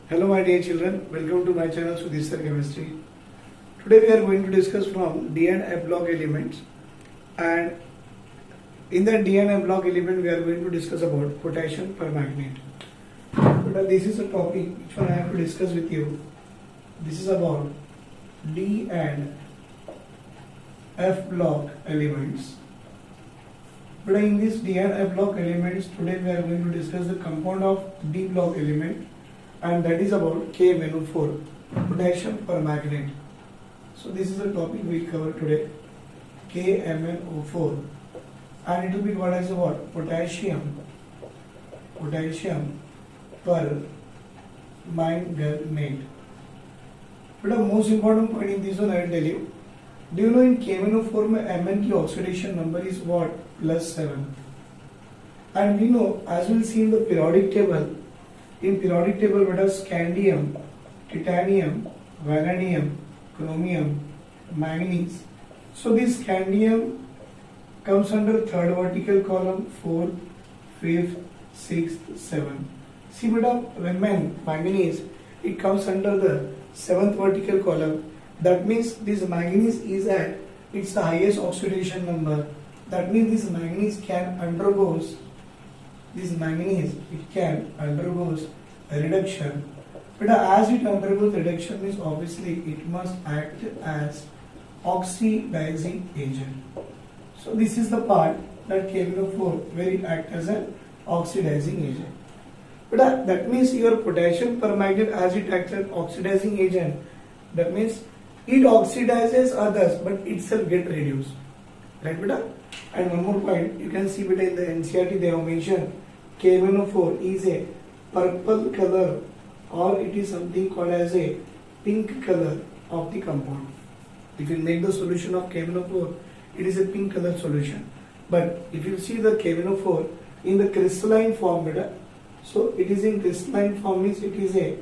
Hello my dear children, welcome to my channel Sudhir Sir Chemistry. Today we are going to discuss from D and F block elements, and in the D and F block element we are going to discuss about potassium permanganate. But this is a topic which one I have to discuss with you. This is about D and F block elements. But in this D and F block elements, today we are going to discuss the compound of D block element, and that is about KMnO4, potassium permanganate. So this is the topic we cover today, KMnO4, and it will be called as what? Potassium permanganate. But the most important point in this one I will tell you. Do you know in KMnO4 Mn की oxidation number is what? +7. And we know, as we will see in the periodic table, in periodic table what are scandium, titanium, vanadium, chromium, manganese. So this scandium comes under third vertical column, 4th, 5th, 6th, 7th. See madam, when manganese, it comes under the 7th vertical column. That means this manganese is at its highest oxidation number. That means this manganese can undergoes a reduction. But as it undergoes reduction means obviously it must act as oxidizing agent. So this is the part that KMnO4 where it acts as an oxidizing agent. But that means your potassium permanganate, as it acts as oxidizing agent, that means it oxidizes others but itself get reduced. Right beta? And one more point, you can see beta in the NCERT they have mentioned KMnO4 is a purple color, or it is something called as a pink color of the compound. If you make the solution of KMnO4, it is a pink color solution. But if you see the KMnO4 in the crystalline form beta, so it is in crystalline form means it is a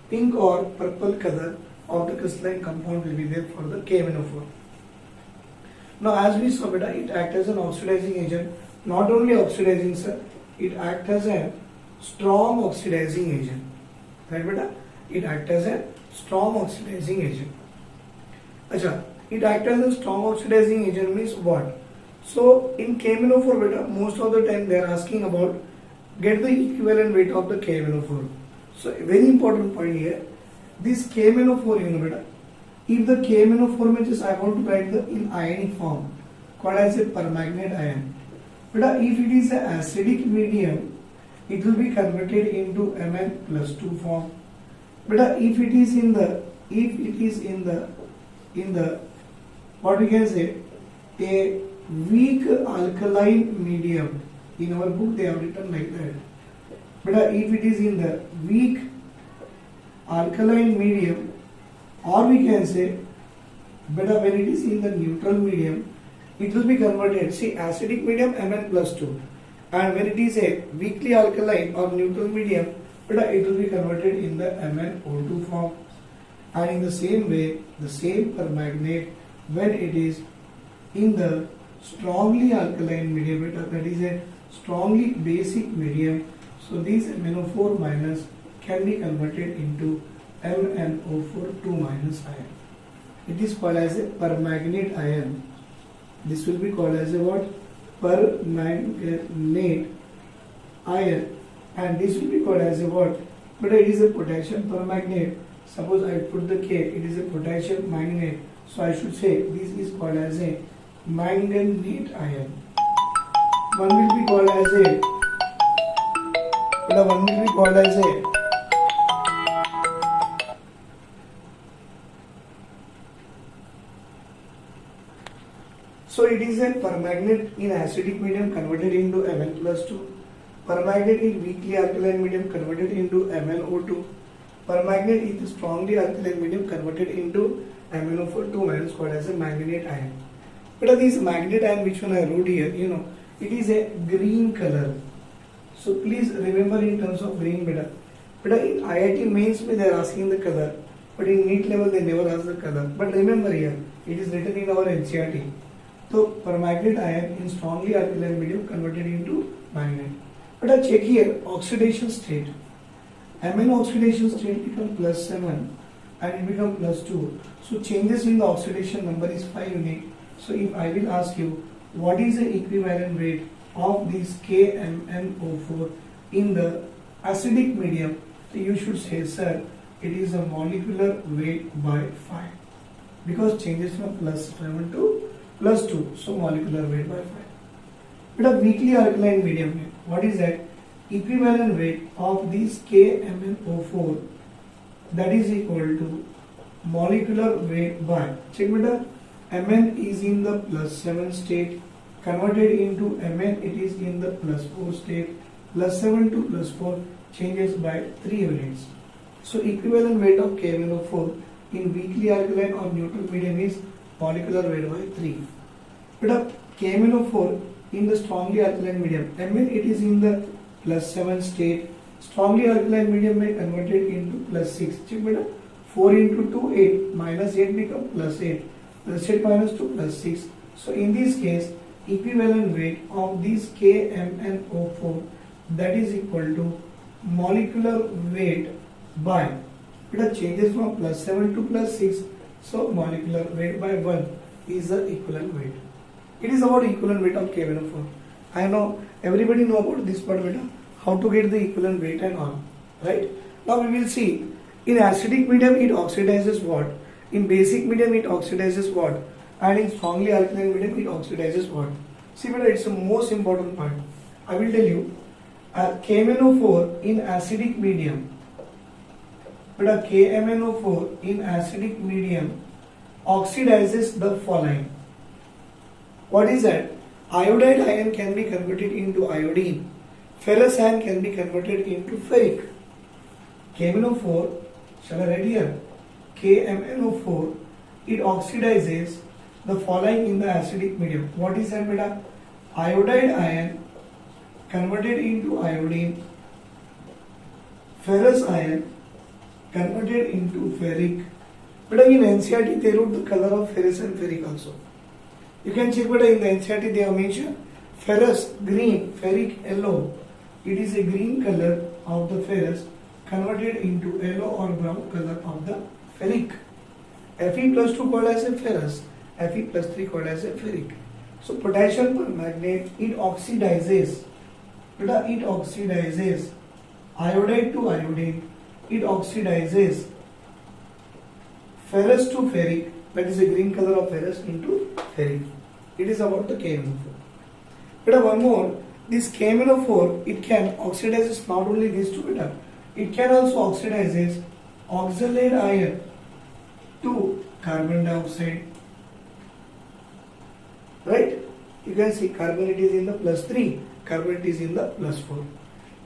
pink or purple color of the crystalline compound will be there for the KMnO4. Now as we saw beta, it acts as an oxidizing agent. Not only oxidizing sir, it acts as a strong oxidizing agent. Right beta? It acts as a strong oxidizing agent. Acha, it acts as a strong oxidizing agent means what? So in KMnO4 beta, most of the time they are asking about get the equivalent weight of the KMnO4. So a very important point here, this KMnO4 you know beta, if the KMnO4 means I want to write the in ionic form called as a permanganate ion. But if it is an acidic medium, it will be converted into Mn+2 form. But if it is in the what we can say, a weak alkaline medium, in our book they have written like that. But if it is in the weak alkaline medium, or we can say, better when it is in the neutral medium, it will be converted. See, acidic medium Mn+2, and when it is a weakly alkaline or neutral medium, better it will be converted in the MnO2 form. And in the same way, the same permanganate when it is in the strongly alkaline medium, better that is a strongly basic medium. So these MnO4 minus can be converted into MnO4 2 minus ion. It is called as a permanganate ion. This will be called as a what? Permanganate ion, and this will be called as a what? But it is a potassium permanganate. Suppose I put the K, it is a potassium manganate. So I should say this is called as a manganate ion. One will be called as a so it is a permanganate in acidic medium converted into Mn+2, permanganate in weakly alkaline medium converted into MnO2, permanganate in the strongly alkaline medium converted into MnO4 2 minus called as a manganate ion. But this manganate ion which one I wrote here, you know, it is a green color. So please remember in terms of green beta. But in IIT mains they are asking the color, but in NEET level they never ask the color. But remember here, it is written in our NCERT. So permanganate ion in strongly alkaline medium converted into manganate. But check here oxidation state. Mn oxidation state become plus 7 and it become plus 2. So changes in the oxidation number is 5 unit. So if I will ask you what is the equivalent weight of this KMnO4 in the acidic medium, so you should say, sir, it is a molecular weight by 5 because changes from plus 7 to plus 2. So molecular weight by 5. But a weakly alkaline medium, what is that? Equivalent weight of this KMnO4, that is equal to molecular weight by, check beta, Mn is in the plus 7 state, converted into Mn it is in the plus 4 state, plus 7 to plus 4 changes by 3 units. So equivalent weight of KMnO4 in weakly alkaline or neutral medium is molecular weight by 3. But KMnO4 in the strongly alkaline medium, Mn it is in the plus 7 state, strongly alkaline medium may converted into plus 6. Check beta, 4 into 2 8, minus 8 become plus 8, plus 8 minus 2 plus 6. So in this case equivalent weight of this KMnO4, that is equal to molecular weight by, beta changes from plus 7 to plus 6, so molecular weight by 1 is the equivalent weight. It is about equivalent weight of KMnO4. I know everybody know about this part beta, how to get the equivalent weight and all, right? Now we will see, in acidic medium it oxidizes what, in basic medium it oxidizes what, and in strongly alkaline medium it oxidizes what. See beta, it's the most important part. I will tell you, KMnO4 in acidic medium, beta KMnO4 in acidic medium oxidizes the following. What is that? Iodide ion can be converted into iodine. Ferrous ion can be converted into ferric. KMnO4, shall I write here? KMnO4, it oxidizes the following in the acidic medium. What is that beta? Iodide ion converted into iodine, ferrous ion converted into ferric. But in NCERT they wrote the color of ferrous and ferric also. You can check beta, in the NCERT they have mentioned ferrous green, ferric yellow. It is a green color of the ferrous converted into yellow or brown color of the ferric. Fe plus 2 called as a ferrous, Fe plus 3 called as a ferric. So potassium permanganate, it oxidizes, beta, it oxidizes iodide to iodine, it oxidizes ferrous to ferric, that is a green color of ferrous into ferric. It is about the KMnO4. But one more, this KMnO4, it can oxidizes not only these two beta, it can also oxidizes oxalate ion to carbon dioxide. Right? You can see carbon it is in the plus 3, carbon it is in the plus 4.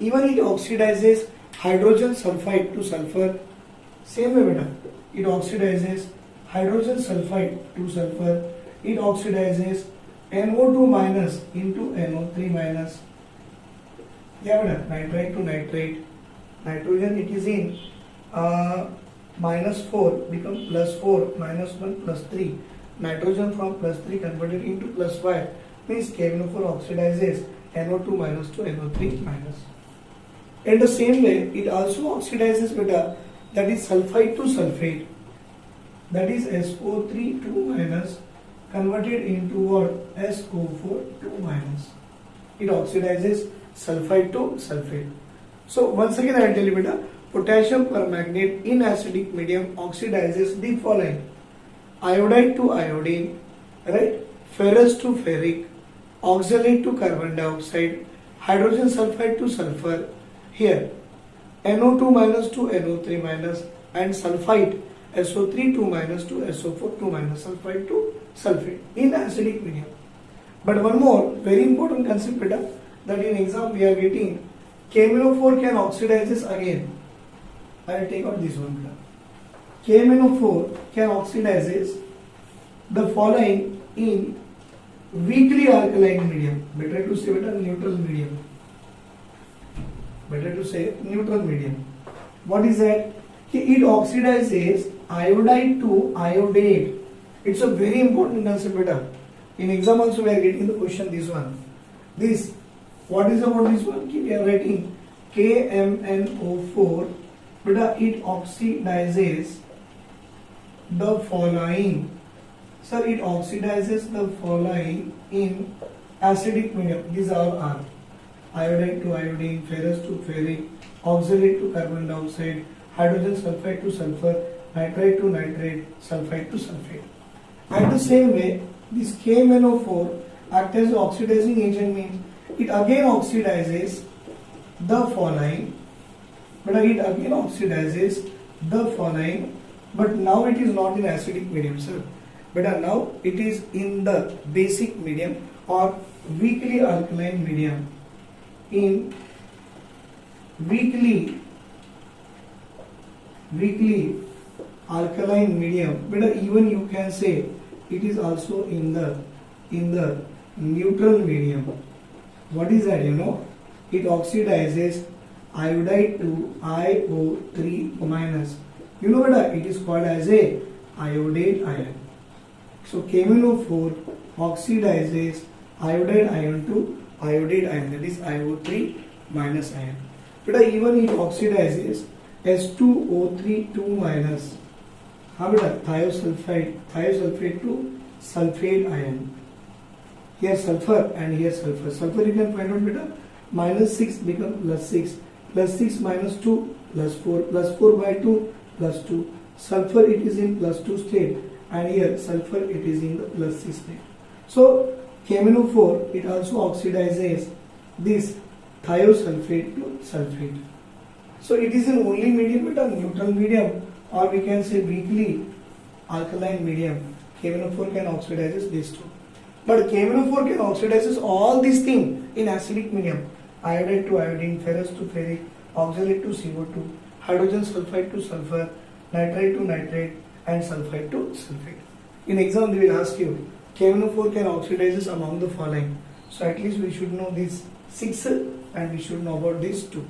Even it oxidizes hydrogen sulfide to sulfur. Same way beta, it oxidizes hydrogen sulfide to sulfur. It oxidizes NO2 minus into NO3 minus. Yeah beta, nitrite to nitrate. Nitrogen it is in minus 4 become plus 4, minus 1 plus 3. Nitrogen from plus 3 converted into plus 5 means KMnO4 oxidizes NO2 minus to NO3 minus. In the same way, it also oxidizes beta, that is sulfide to sulfate, that is SO3 2 minus converted into what? SO4 2 minus. It oxidizes sulfide to sulfate. So once again I will tell you beta, potassium permanganate in acidic medium oxidizes the following: iodide to iodine, right? Ferrous to ferric, oxalate to carbon dioxide, hydrogen sulfide to sulfur. Here NO2 minus to NO3 minus, and sulfide SO3 2 minus to SO4 2 minus, sulfide to sulfate in acidic medium. But one more very important concept beta, that in exam we are getting KMnO4 can oxidizes again. I will take out this one beta. KMnO4 can oxidizes the following in weakly alkaline medium. Better to say beta neutral medium. Better to say neutral medium. What is that? It oxidizes iodide to iodate. It's a very important concept beta. In exam also we are getting the question this one. This, what is about this one? We are writing KMnO4 Beta, it oxidizes the following. Sir, it oxidizes the following in acidic medium. These all are iodine to iodine, ferrous to ferric, oxalate to carbon dioxide, hydrogen sulfide to sulfur, nitrite to nitrate, sulfide to sulfate. And the same way, this KMnO4 acts as oxidizing agent means it again oxidizes the following, but it again oxidizes the following, but now it is not in acidic medium, sir. But now it is in the basic medium or weakly alkaline medium. In weakly alkaline medium, but even you can say it is also in the neutral medium. What is that? It oxidizes iodide to IO3 minus. What it is called as a iodide ion. So KMnO4 oxidizes iodide ion to iodide ion, that is IO3 minus ion. But even it oxidizes S2O3 2 minus. Thiosulfate to sulfate ion. Here sulfur and here sulfur. Sulfur you can find out better. Minus 6 becomes plus 6. Plus 6 minus 2 plus 4. Plus 4 by 2 plus 2. Sulfur it is in plus 2 state. And here sulfur it is in the plus 6 state. So KMnO4 it also oxidizes this thiosulfate to sulfate. So it is in only medium, but a neutral medium, or we can say weakly alkaline medium. KMnO4 can oxidize these two. But KMnO4 can oxidize all these things in acidic medium. Iodide to iodine, ferrous to ferric, oxalate to CO2, hydrogen sulfide to sulfur, nitrite to nitrate, and sulfide to sulfate. In exam they will ask you, KMnO4 can oxidize among the following. So at least we should know these 6 and we should know about these 2.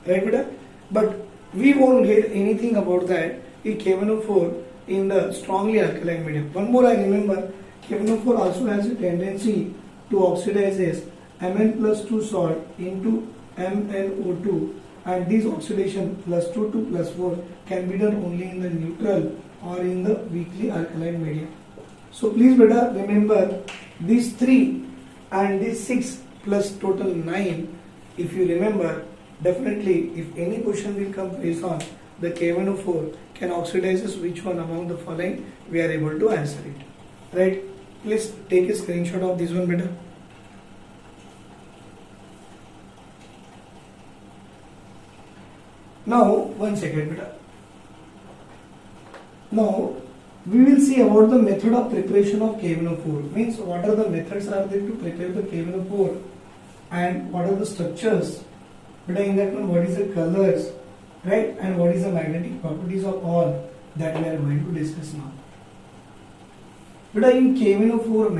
Right, beta? But we won't get anything about that in KMnO4 in the strongly alkaline medium. One more I remember, KMnO4 also has a tendency to oxidize Mn plus 2 salt into MnO2, and this oxidation plus 2 to plus 4 can be done only in the neutral or in the weakly alkaline medium. So please beta remember these 3 and this 6 plus total 9. If you remember, definitely if any question will come based on the KMnO4 can oxidize which one among the following, we are able to answer it. Right? Please take a screenshot of this one beta. Now, one second beta. Now, we will see about the method of preparation of KMnO4. Means what are the methods are there to prepare the KMnO4 and what are the structures. Beta, in that one, what is the colors, right? And what is the magnetic properties of all that we are going to discuss now. Beta, in KMnO4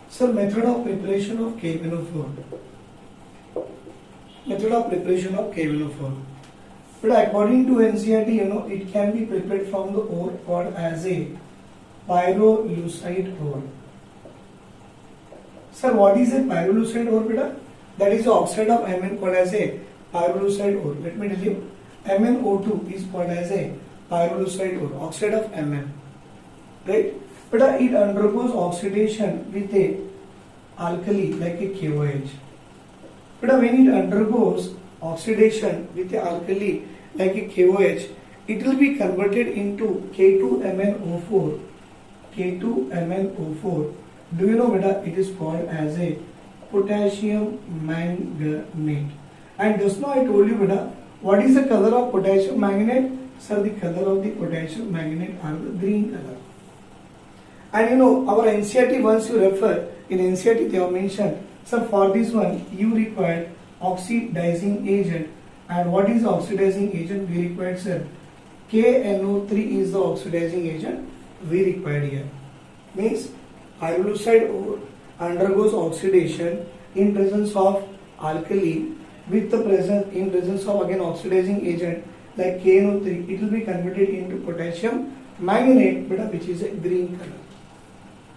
so method of preparation of KMnO4. Method of preparation of KMnO4. But according to NCERT, it can be prepared from the ore called as a pyrolusite ore. Sir, what is a pyrolusite ore, beta? That is the oxide of Mn called as a pyrolusite ore. Let me tell you, MnO2 is called as a pyrolusite ore, oxide of Mn. Right? But it undergoes oxidation with a alkali like a KOH. But when it undergoes oxidation with a alkali like a KOH, it will be converted into K2MnO4. K2MnO4. Do you know beta? It is called as a potassium manganate. And just now I told you beta, what is the color of potassium manganate? Sir, the color of the potassium manganate are the green color. And our NCERT, once you refer, in NCERT they have mentioned, so for this one you require oxidizing agent. And what is the oxidizing agent we required, sir? KNO3 is the oxidizing agent we required here. Means pyrolusite ore undergoes oxidation in presence of alkali with the presence of again oxidizing agent like KNO3, it will be converted into potassium manganate, beta, which is a green color.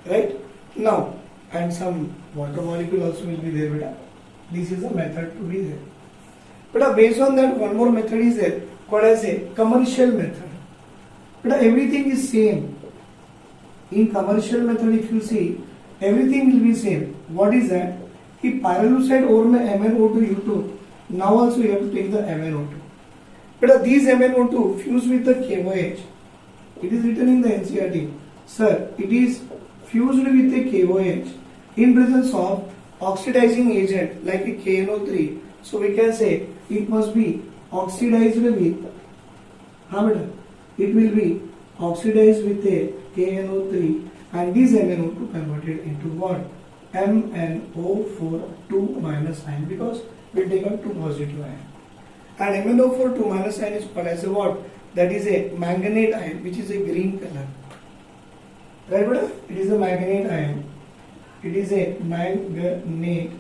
Right? Now, and some water molecule also will be there, beta. This is a method to be there. But based on that, one more method is there called as a commercial method. But everything is same. In commercial method, if you see, everything will be same. What is that? If pyrolusite ore में MnO2 U2, now also you have to take the MnO2. But these MnO2 fuse with the KOH. It is written in the NCERT. Sir, it is fused with a KOH in presence of oxidizing agent like a KNO3. So we can say it must be oxidized with, it will be oxidized with a KNO3 and this MnO2 converted into what? MnO4 2 minus ion, because we will take out 2 positive ion. And MnO4 2 minus ion is called as a what? That is a manganate ion, which is a green color. Right, brother? It is a manganate ion. It is a manganate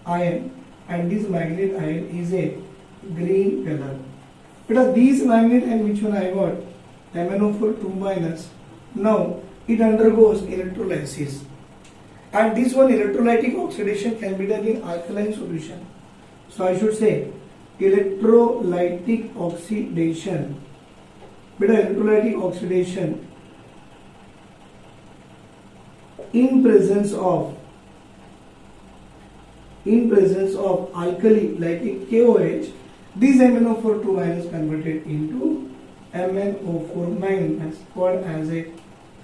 ion, and this manganate ion is a green color. But these manganate ion, which one I got? MnO4 2 minus. Now it undergoes electrolysis, and this one electrolytic oxidation can be done in alkaline solution. So I should say electrolytic oxidation. But electrolytic oxidation in presence of alkali like a KOH, this MnO4 2 minus converted into MnO4 minus, called as a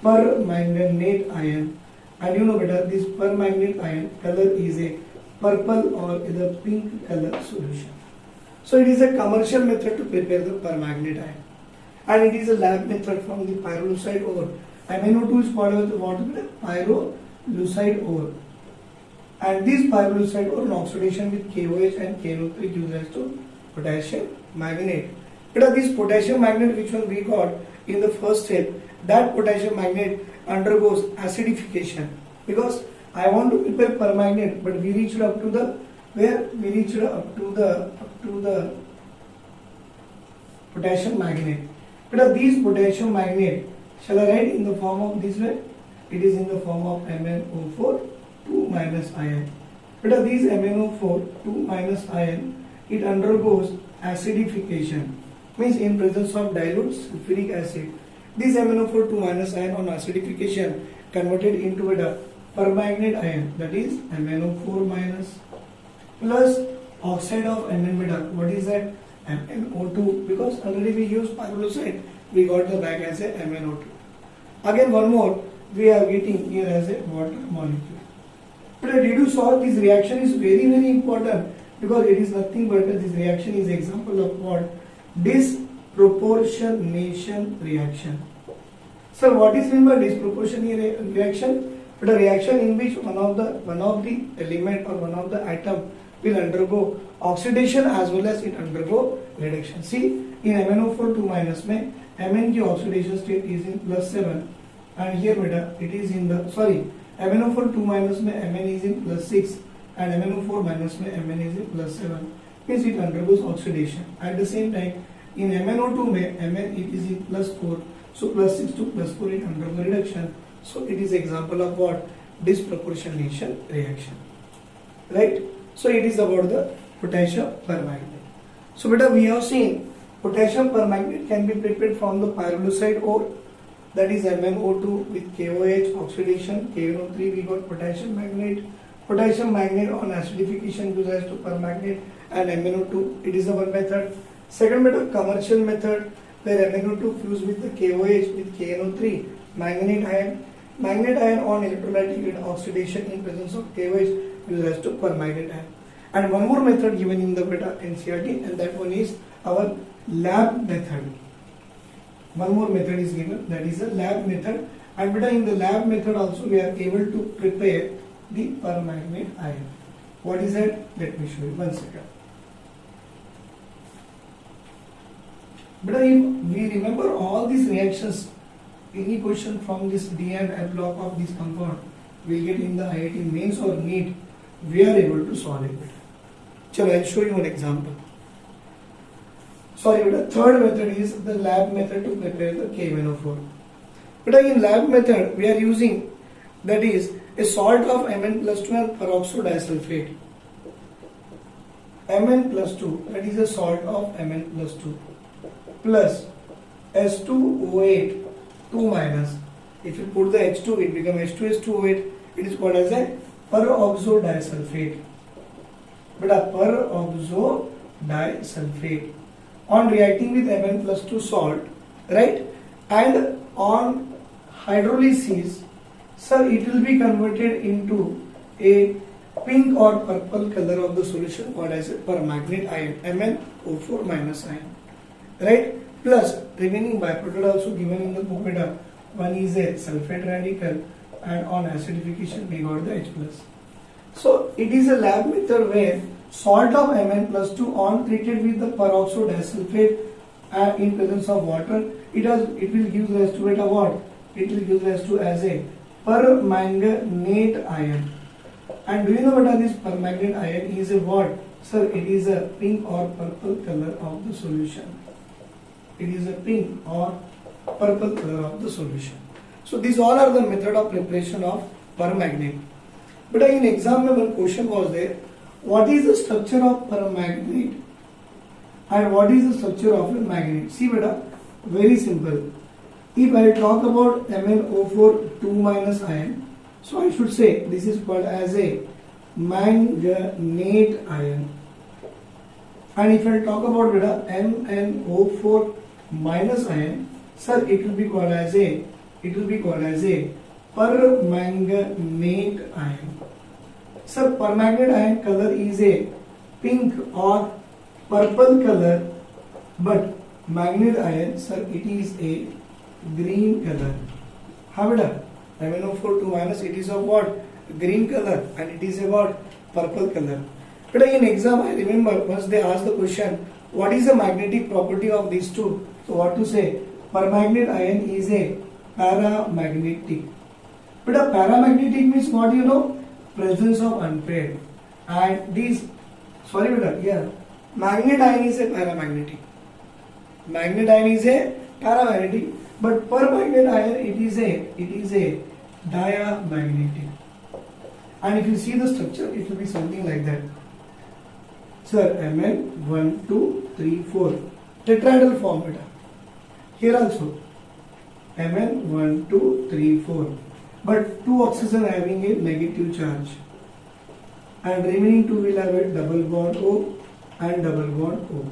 permanganate ion. And you know better, this permanganate ion color is a purple or either pink color solution. So it is a commercial method to prepare the permanganate ion, and it is a lab method from the pyrolusite ore. MnO2 is called as what? Pyrolusite ore, and this pyrolusite ore in oxidation with KOH and KNO3 gives rise to potassium manganate. But this potassium manganate, which one we got in the first step, that potassium manganate undergoes acidification, because I want to prepare permanganate, but we reached up to the where? We reached up to the potassium manganate. But these potassium manganate, shall I write in the form of this way? It is in the form of MnO4 2 minus ion. But these MnO4 2 minus ion, it undergoes acidification, means in presence of dilute sulfuric acid. This MnO4 2 minus ion on acidification converted into a permanganate ion, that is MnO4 minus plus oxide of Mn beta. What is that? MnO2, because already we used pyrolusite, we got the back as a MnO2. Again one more, we are getting here as a water molecule. But did you saw this reaction is very important, because it is nothing but this reaction is example of what? Disproportionation reaction. So what is meant by disproportionate reaction? But a reaction in which one of the element or one of the atom will undergo oxidation as well as it undergo reduction. See, in MnO4 2 minus में Mn की oxidation state is in +7, and here beta it is in the MnO4 2 minus में Mn is in +6 and MnO4 minus में Mn is in +7, means it undergoes oxidation. At the same time, in MnO2 में Mn it is in +4, so +6 to +4 it undergoes reduction. So it is example of what? Disproportionation reaction, right? So it is about the potassium permanganate. So beta, we have seen potassium permanganate can be prepared from the pyrolusite ore, that is MnO2 with KOH oxidation, KNO3 we got potassium manganate. Potassium manganate on acidification gives rise to permanganate and MnO2. It is the one method. Second method, commercial method, where MnO2 fused with the KOH with KNO3, manganate ion. Manganate ion on electrolytic oxidation in presence of KOH gives rise to permanganate ion. And one more method given in the beta NCERT, and that one is our lab method. One more method is given, that is a lab method. And beta, in the lab method also we are able to prepare the permanganate ion. What is that? Let me show you. 1 second. But if we remember all these reactions, any question from this D and F block of this compound will get in the IIT mains or NEET, we are able to solve it. So I'll show you an example. Sorry, the third method is the lab method to prepare the KMnO4. But in lab method, we are using, that is, a salt of Mn plus 2 and peroxo disulfate. Mn plus 2, that is a salt of Mn plus 2, plus S2O8, 2 minus. If you put the H2, it becomes H2S2O8. It is called as a peroxo disulfate. But a peroxo disulfate. On reacting with Mn plus 2 salt, right, and on hydrolysis, sir, it will be converted into a pink or purple color of the solution called as a permanganate ion, MnO4 minus ion, right, plus remaining byproduct also given in the book beta. One is a sulfate radical, and on acidification we got the H plus. So it is a lab method where salt of Mn plus 2 on treated with the peroxo disulfate in presence of water, it will give rise to a what? It will give rise to as a permanganate ion. And do you know what are this permanganate ion is a what? Sir, it is a pink or purple color of the solution. It is a pink or purple color of the solution. So these all are the method of preparation of permanganate. But in exam one question was there, what is the structure of permanganate and what is the structure of a manganate? See beta, very simple. If I talk about MnO4 2 minus ion, so I should say this is called as a manganate ion. And if I talk about beta MnO4 minus ion, sir, it will be called as a permanganate ion. Sir, permanganate ion color is a pink or purple color, but manganate ion, sir, it is a green color. How beta? MnO4 2 minus, it is of what? Green color, and it is a what? Purple color. But in exam, I remember once they asked the question, what is the magnetic property of these two? So what to say? Permanganate ion is a paramagnetic. But a paramagnetic means what, you know? Presence of unpaired. And these, sorry beta, yeah, magnet ion is a paramagnetic. Magnet ion is a paramagnetic, but permanganate ion it is a diamagnetic. And if you see the structure, it will be something like that. Sir, Mn 1 2 3 4 tetrahedral form beta. Here also Mn 1 2 3 4, but two oxygen having a negative charge, and remaining two will have a double bond O and double bond O.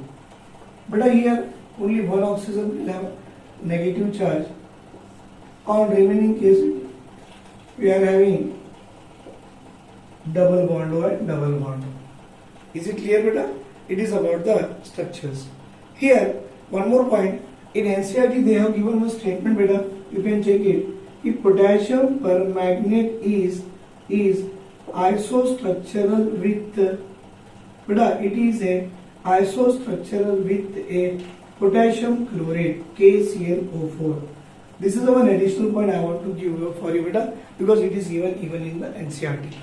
But here only one oxygen will have negative charge. On remaining case we are having double bond O and double bond O. Is it clear beta? It is about the structures. Here one more point, in NCERT they have given one statement beta, you can check it. If potassium permanganate is isostructural with beta, it is a isostructural with a potassium chlorate KClO4. This is one additional point I want to give for you beta, because it is given even in the NCERT.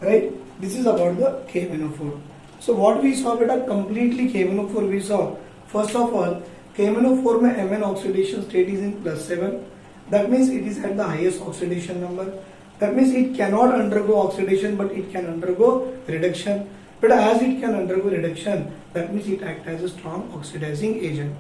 Right? This is about the KMnO4. So what we saw beta, completely KMnO4 we saw. First of all, KMnO4 में Mn oxidation state is in +7. That means it is at the highest oxidation number. That means it cannot undergo oxidation, but it can undergo reduction. But as it can undergo reduction, that means it acts as a strong oxidizing agent.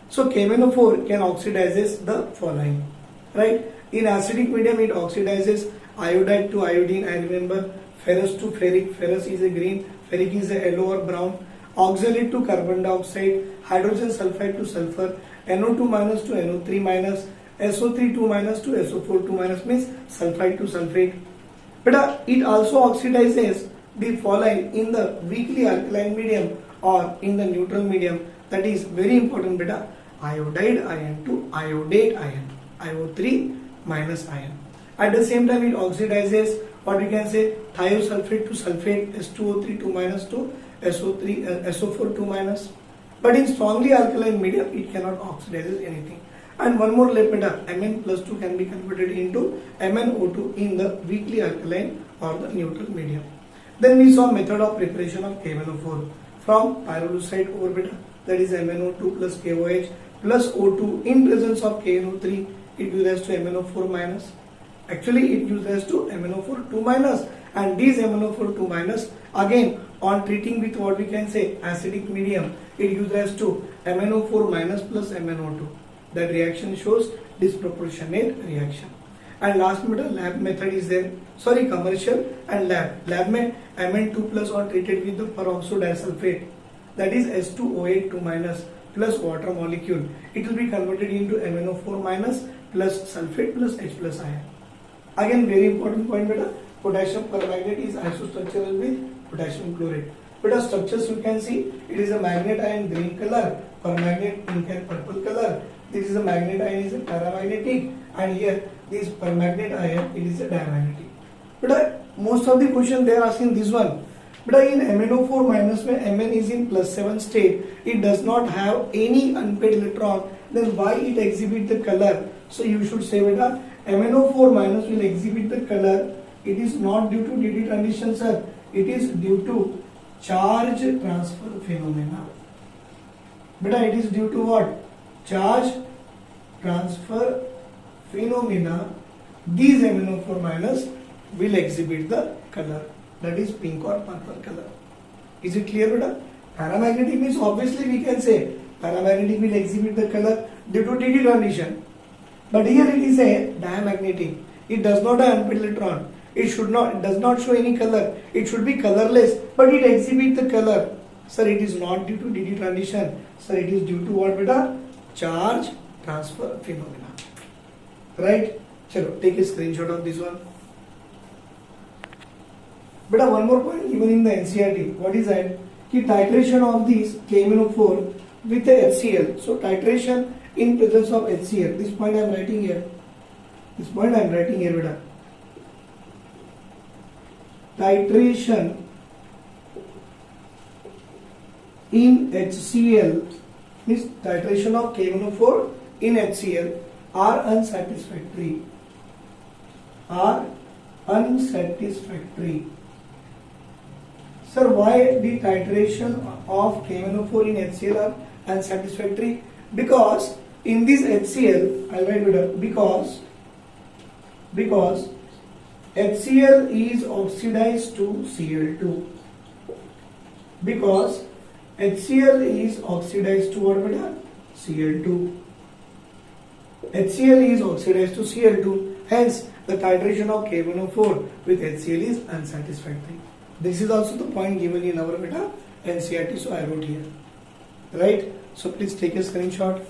So KMnO4 can oxidizes the following, right? In acidic medium, it oxidizes iodide to iodine. I remember ferrous to ferric. Ferrous is a green, ferric is a yellow or brown. Oxalate to carbon dioxide, hydrogen sulfide to sulfur, NO2 minus to NO3 minus, SO3 2 minus to SO4 2 minus means sulfide to sulfate. But it also oxidizes the following in the weakly alkaline medium or in the neutral medium. That is very important beta. Iodide ion to iodate ion, IO3 minus ion. At the same time, it oxidizes what we can say thiosulfate to sulfate, S2O3 2 minus to SO4 2 minus. But in strongly alkaline medium, it cannot oxidize anything. And one more left beta, Mn plus 2 can be converted into MnO2 in the weakly alkaline or the neutral medium. Then we saw method of preparation of KMnO4 from pyrolusite over beta. that is MnO2 plus KOH plus O2 in presence of KNO3, it gives rise to MnO4 minus. Actually, it gives rise to MnO4 2 minus, and this MnO4 2 minus again on treating with what we can say acidic medium, it gives rise to MnO4 minus plus MnO2. That reaction shows disproportionate reaction. And last method, lab method is there. Sorry, commercial and lab. Lab में Mn2 plus on treated with the peroxide disulfate, that is S2O8 2 minus plus water molecule. It will be converted into MnO4 minus plus sulfate plus H plus ion. Again, very important point, beta. Potassium permanganate is isostructural with potassium chloride. Beta, structures you can see, it is a magnet ion green color, permanganate pink and purple color. This is a magnet ion is a paramagnetic, and here this permanganate ion it is a diamagnetic. But most of the question they are asking this one. But in MnO4 minus when Mn is in +7 state, it does not have any unpaired electron. Then why it exhibit the color? So you should say beta MnO4 minus will exhibit the color. It is not due to DD transition, sir. It is due to charge transfer phenomena. Beta, it is due to what? Charge transfer phenomena. These MnO4 minus will exhibit the color, that is pink or purple color. Is it clear, beta? Paramagnetic means obviously we can say paramagnetic will exhibit the color due to DD transition. But here it is a diamagnetic. It does not have unpaired electron. It does not show any color. It should be colorless, but it exhibits the color. Sir, it is not due to DD transition. Sir, it is due to what, beta? Charge transfer phenomena. Right? Chalo, take a screenshot of this one. Beta, one more point given in the NCERT. What is that? Ki titration of this KMnO4 with the HCl. So titration in presence of HCl. This point I am writing here. This point I am writing here, beta. Titration in HCl means titration of KMnO4 in HCl are unsatisfactory. Are unsatisfactory. Sir, why the titration of KMnO4 in HCl are unsatisfactory? Because in this HCl, I'll write it because HCl is oxidized to Cl2. Because HCl is oxidized to what, beta? Cl2. HCl is oxidized to Cl2. Hence, the titration of KMnO4 with HCl is unsatisfactory. This is also the point given in our beta NCERT, so I wrote here. Right? So please take a screenshot.